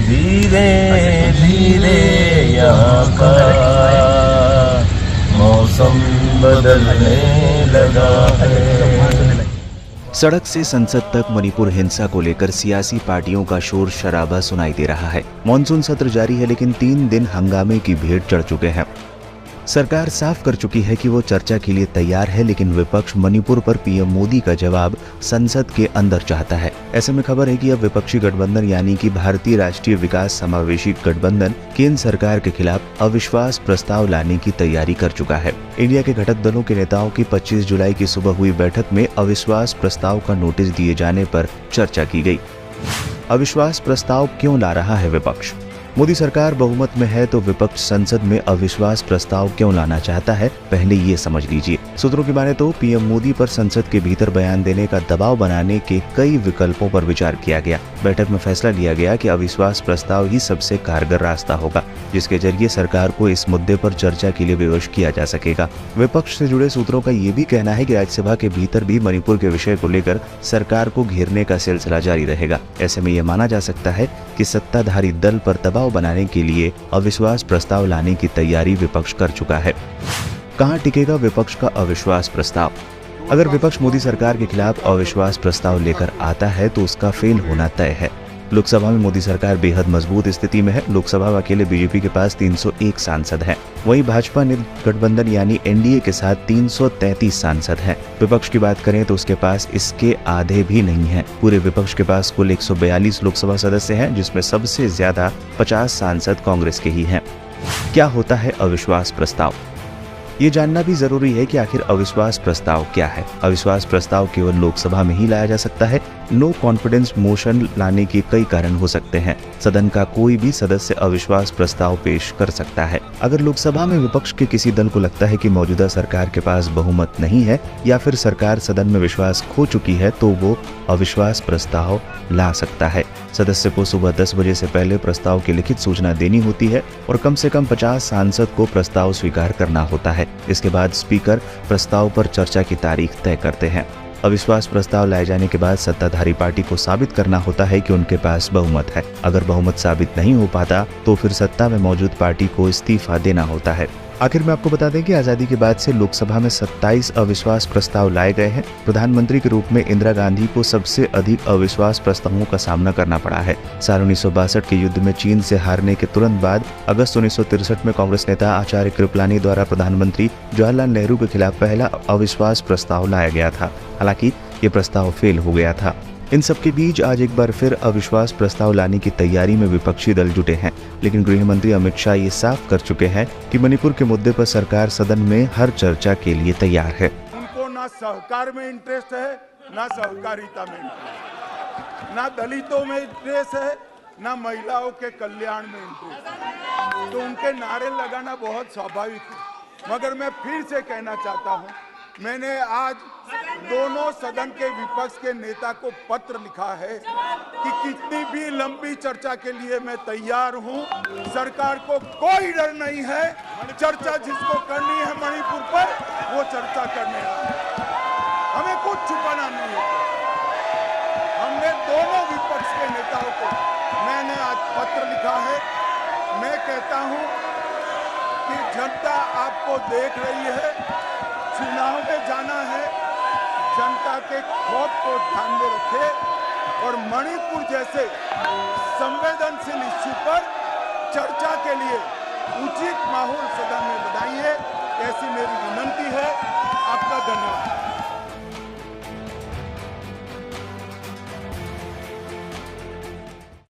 धीरे धीरे यहाँ का मौसम बदलने लगा है। सड़क से संसद तक मणिपुर हिंसा को लेकर सियासी पार्टियों का शोर शराबा सुनाई दे रहा है। मॉनसून सत्र जारी है, लेकिन 3 दिन हंगामे की भेंट चढ़ चुके हैं। सरकार साफ कर चुकी है कि वो चर्चा के लिए तैयार है, लेकिन विपक्ष मणिपुर पर पीएम मोदी का जवाब संसद के अंदर चाहता है। ऐसे में खबर है कि अब विपक्षी गठबंधन यानी कि भारतीय राष्ट्रीय विकास समावेशी गठबंधन केंद्र सरकार के खिलाफ अविश्वास प्रस्ताव लाने की तैयारी कर चुका है। इंडिया के घटक दलों के नेताओं की 25 जुलाई की सुबह हुई बैठक में अविश्वास प्रस्ताव का नोटिस दिए जाने पर चर्चा की गई। अविश्वास प्रस्ताव क्यों ला रहा है विपक्ष? मोदी सरकार बहुमत में है तो विपक्ष संसद में अविश्वास प्रस्ताव क्यों लाना चाहता है, पहले ये समझ लीजिए। सूत्रों की माने तो पीएम मोदी पर संसद के भीतर बयान देने का दबाव बनाने के कई विकल्पों पर विचार किया गया। बैठक में फैसला लिया गया कि अविश्वास प्रस्ताव ही सबसे कारगर रास्ता होगा, जिसके जरिए सरकार को इस मुद्दे पर चर्चा के लिए विवश किया जा सकेगा। विपक्ष से जुड़े सूत्रों का ये भी कहना है कि राज्यसभा के भीतर भी मणिपुर के विषय को लेकर सरकार को घेरने का सिलसिला जारी रहेगा। ऐसे में यह माना जा सकता है कि सत्ताधारी दल पर दबाव बनाने के लिए अविश्वास प्रस्ताव लाने की तैयारी विपक्ष कर चुका है। कहां टिकेगा विपक्ष का अविश्वास प्रस्ताव? अगर विपक्ष मोदी सरकार के खिलाफ अविश्वास प्रस्ताव लेकर आता है तो उसका फेल होना तय है। लोकसभा में मोदी सरकार बेहद मजबूत स्थिति में है। लोकसभा में अकेले बीजेपी के पास 301 सांसद हैं। वहीं भाजपा ने गठबंधन यानी एनडीए के साथ 333 सांसद हैं। विपक्ष की बात करें तो उसके पास इसके आधे भी नहीं हैं। पूरे विपक्ष के पास कुल 142 लोकसभा सदस्य हैं, जिसमें सबसे ज्यादा 50 सांसद कांग्रेस के ही हैं। क्या होता है अविश्वास प्रस्ताव? ये जानना भी जरूरी है कि आखिर अविश्वास प्रस्ताव क्या है। अविश्वास प्रस्ताव केवल लोकसभा में ही लाया जा सकता है। नो कॉन्फिडेंस मोशन लाने के कई कारण हो सकते हैं। सदन का कोई भी सदस्य अविश्वास प्रस्ताव पेश कर सकता है। अगर लोकसभा में विपक्ष के किसी दल को लगता है कि मौजूदा सरकार के पास बहुमत नहीं है या फिर सरकार सदन में विश्वास खो चुकी है, तो वो अविश्वास प्रस्ताव ला सकता है। सदस्य को सुबह 10 बजे से पहले प्रस्ताव की लिखित सूचना देनी होती है और कम से कम 50 सांसद को प्रस्ताव स्वीकार करना होता है। इसके बाद स्पीकर प्रस्ताव पर चर्चा की तारीख तय करते हैं। अविश्वास प्रस्ताव लाए जाने के बाद सत्ताधारी पार्टी को साबित करना होता है कि उनके पास बहुमत है। अगर बहुमत साबित नहीं हो पाता तो फिर सत्ता में मौजूद पार्टी को इस्तीफा देना होता है। आखिर में आपको बता दें कि आजादी के बाद से लोकसभा में 27 अविश्वास प्रस्ताव लाए गए हैं। प्रधानमंत्री के रूप में इंदिरा गांधी को सबसे अधिक अविश्वास प्रस्तावों का सामना करना पड़ा है। साल 1962 के युद्ध में चीन से हारने के तुरंत बाद अगस्त 1963 में कांग्रेस नेता आचार्य कृपलानी द्वारा प्रधानमंत्री जवाहरलाल नेहरू के खिलाफ पहला अविश्वास प्रस्ताव लाया गया था। हालांकि ये प्रस्ताव फेल हो गया था। इन सब के बीच आज एक बार फिर अविश्वास प्रस्ताव लाने की तैयारी में विपक्षी दल जुटे हैं, लेकिन गृह मंत्री अमित शाह ये साफ कर चुके हैं कि मणिपुर के मुद्दे पर सरकार सदन में हर चर्चा के लिए तैयार है। उनको ना सहकार में इंटरेस्ट है, ना सहकारिता में इंटरेस्ट, ना दलितों में इंटरेस्ट है, ना महिलाओं के कल्याण में इंटरेस्ट है। तो उनके नारे लगाना बहुत स्वाभाविक है। मगर मैं फिर से कहना चाहता हूँ, मैंने आज दोनों सदन के विपक्ष के नेता को पत्र लिखा है कि कितनी भी लंबी चर्चा के लिए मैं तैयार हूं। सरकार को कोई डर नहीं है। चर्चा जिसको करनी है मणिपुर पर, वो चर्चा करने आए। हमें कुछ छुपाना नहीं है। हमने दोनों विपक्ष के नेताओं को मैंने आज पत्र लिखा है। मैं कहता हूं कि जनता आपको देख रही है। चुनाव में जाना है, जनता के खौफ को ध्यान में रखे और मणिपुर जैसे संवेदनशील इश्यू पर चर्चा के लिए उचित माहौल सदन में बनाइए, ऐसी मेरी विनंती